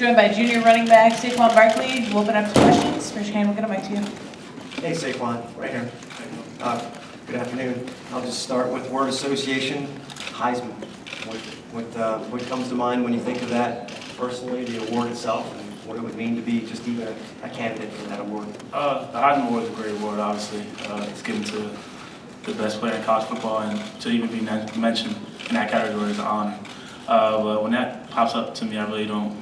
joined by junior running back Saquon Barkley. We'll open up to questions. Raise your hand, we'll get a mic to you. Hey, Saquon, right here. Good afternoon. I'll just start with word association, Heisman. What comes to mind when you think of that personally, the award itself, and what it would mean to be just even a candidate for that award? The Heisman Award is a great award, obviously. It's given to the best player in college football, and to even be mentioned in that category is an honor. But when that pops up to me, I really don't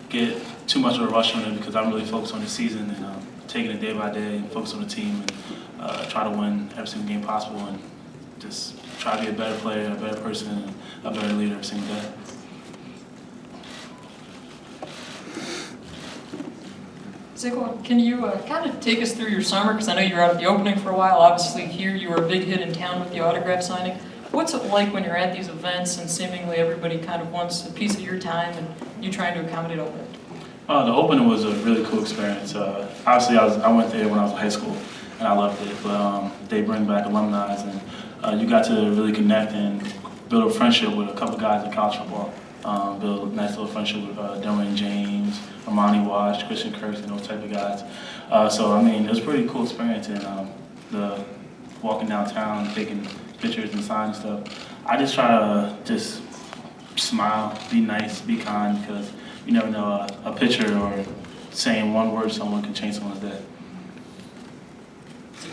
get too much of a rush on it because I'm really focused on the season and taking it day by day and focus on the team and try to win every single game possible and just try to be a better player, a better person, and a better leader every single day. Saquon, can you kind of take us through your summer? Because I know you were out at the opening for a while. Obviously, here you were a big hit in town with the autograph signing. What's it like when you're at these events and seemingly everybody kind of wants a piece of your time and you trying to accommodate all that? The opening was a really cool experience. Obviously, I went there when I was in high school, and I loved it. But they bring back alumni, and you got to really connect and build a friendship with a couple guys in college football. Build a nice little friendship with Derwin James, Armani Wash, Christian Kirk, and those type of guys. So, I mean, it was a pretty cool experience. And the walking downtown, taking pictures and signs and stuff. I just try to just smile, be nice, be kind, because you never know, a picture or saying one word to someone can change someone's day.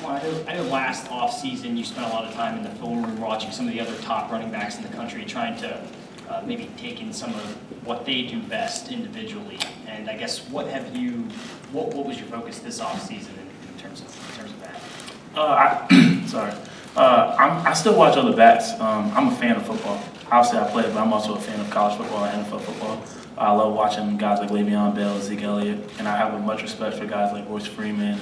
I know last offseason you spent a lot of time in the film room watching some of the other top running backs in the country, trying to maybe take in some of what they do best individually. And I guess what was your focus this offseason in terms of that? I still watch other backs. I'm a fan of football. Obviously, I play, but I'm also a fan of college football and NFL football. I love watching guys like Le'Veon Bell, Zeke Elliott, and I have much respect for guys like Royce Freeman,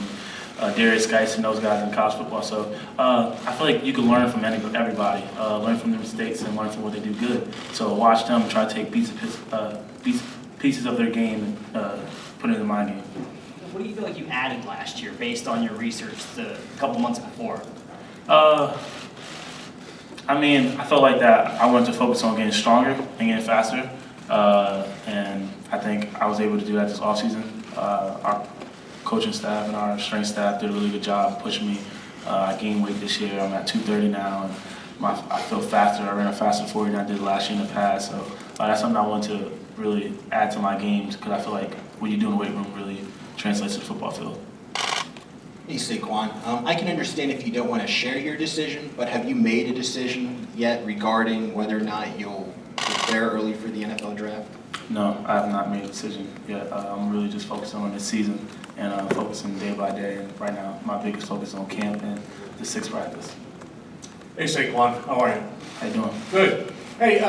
Darius Geis, and those guys in college football. So I feel like you can learn from everybody, learn from their mistakes and learn from what they do good. So watch them try to take pieces of their game and put it into my game. What do you feel like you added last year based on your research a couple months before? I mean, I felt like that I wanted to focus on getting stronger and getting faster, and I think I was able to do that this offseason. Our coaching staff and our strength staff did a really good job pushing me. I gained weight this year. I'm at 230 now, and I feel faster. I ran a faster 40 than I did last year in the past, so that's something I want to really add to my games because I feel like what you do in the weight room really translates to the football field. Hey Saquon, I can understand if you don't want to share your decision, but have you made a decision yet regarding whether or not you'll prepare early for the NFL draft? No, I have not made a decision yet. I'm really just focusing on this season and focusing day by day. And right now, my biggest focus is on camp and the sixth practice. Hey Saquon, how are you? How you doing? Good. Hey,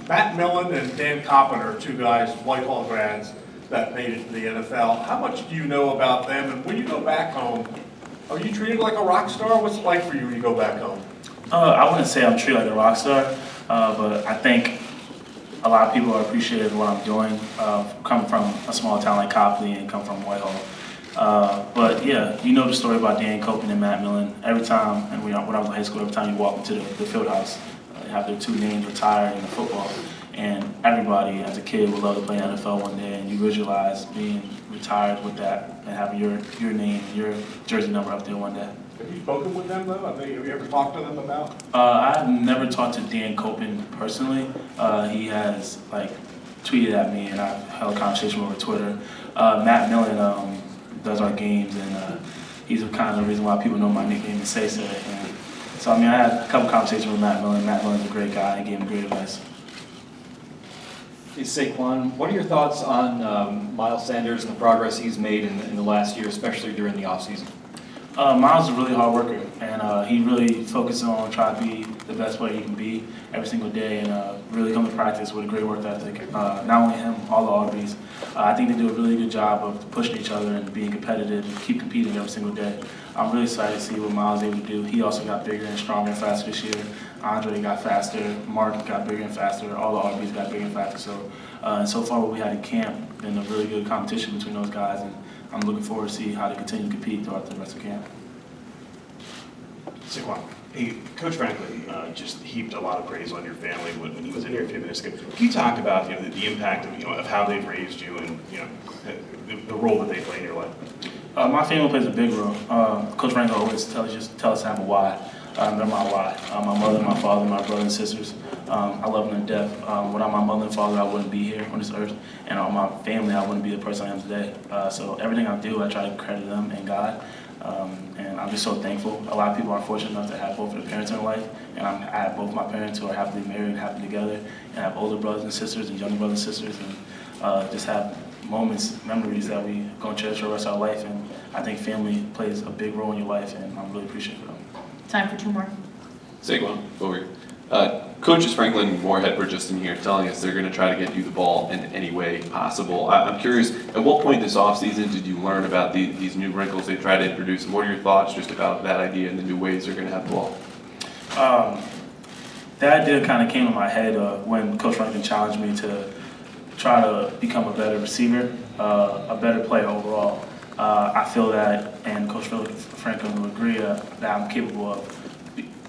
Matt Millen and Dan Coppin are two guys, Whitehall grads, that made it to the NFL. How much do you know about them? And when you go back home, are you treated like a rock star? What's it like for you when you go back home? I wouldn't say I'm treated like a rock star, but I think a lot of people are appreciative of what I'm doing, coming from a small town like Copley and come from Whitehall. But yeah, you know the story about Dan Coppin and Matt Millen. Every time, and when I was in high school, every time you walk into the field house, they have their two names retired in the football. And everybody, as a kid, would love to play NFL one day, and you visualize being retired with that and having your name, your jersey number up there one day. Have you spoken with them, though? Have you ever talked to them about? I've never talked to Dan Coppin personally. He has tweeted at me, and I've held a conversation over Twitter. Matt Millen does our games, and he's kind of the reason why people know my nickname is Say. And so I mean, I had a couple conversations with Matt Millen. Matt Millen's a great guy. He gave me great advice. Hey Saquon, what are your thoughts on Miles Sanders and the progress he's made in the last year, especially during the offseason? Miles is a really hard worker, and he really focuses on trying to be the best player he can be every single day, and really come to practice with a great work ethic. Not only him, all the Aubrey's. I think they do a really good job of pushing each other and being competitive and keep competing every single day. I'm really excited to see what Miles is able to do. He also got bigger and stronger and faster this year. Andre got faster, Mark got bigger and faster, all the Aubrey's got bigger and faster. So, and so far what we had in camp, been a really good competition between those guys, and I'm looking forward to see how they continue to compete throughout the rest of camp. Saquon, hey, Coach Franklin just heaped a lot of praise on your family when he was in here a few minutes ago. Can you talk about the impact of of how they've raised you and the role that they play in your life? My family plays a big role. Coach Franklin always tell us to have a why. They're my why. My mother, my father, my brothers and sisters. I love them to death. Without my mother and father, I wouldn't be here on this earth. And on my family, I wouldn't be the person I am today. So everything I do, I try to credit them and God. And I'm just so thankful. A lot of people aren't fortunate enough to have both of their parents in their life. And I have both my parents who are happily married and happily together. And I have older brothers and sisters and younger brothers and sisters. And just have moments, memories that we go and cherish for the rest of our life. And I think family plays a big role in your life. And I'm really appreciative of them. Time for 2 more. Saquon, over here. Coaches Franklin and Moorhead were just in here telling us they're going to try to get you the ball in any way possible. I'm curious, at what point this offseason did you learn about these new wrinkles they try to introduce? And what are your thoughts just about that idea and the new ways they're going to have the ball? That idea kind of came to my head when Coach Franklin challenged me to try to become a better receiver, a better player overall. I feel that, and Coach Franklin would agree, that I'm capable of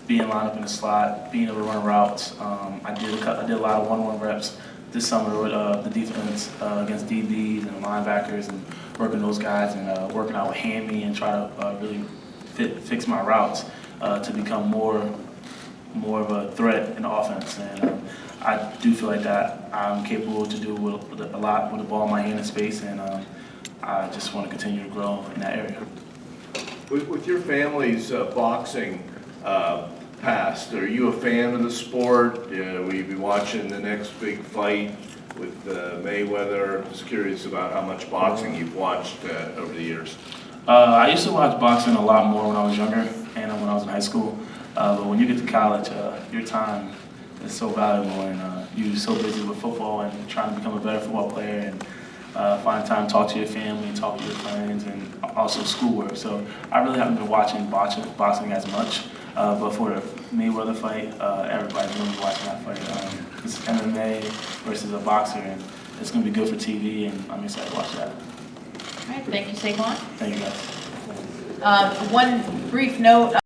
being lined up in the slot, being able to run routes. I did a lot of one-on-one reps this summer with the defense against DBs and linebackers and working those guys and working out with Hammy and try to really fix my routes to become more of a threat in the offense. And I do feel like that I'm capable to do a lot with the ball in my hand in space, and I just want to continue to grow in that area. With your family's boxing past, are you a fan of the sport? Will you be watching the next big fight with Mayweather? I'm just curious about how much boxing you've watched over the years. I used to watch boxing a lot more when I was younger and when I was in high school. But when you get to college, your time is so valuable, and you're so busy with football and trying to become a better football player and find time to talk to your family, talk to your friends, and also schoolwork. So I really haven't been watching boxing as much. But for the Mayweather fight, everybody's going to be watching that fight. It's MMA versus a boxer, and it's going to be good for TV, and I'm excited to watch that. All right, thank you, Saquon. Thank you, guys. One brief note.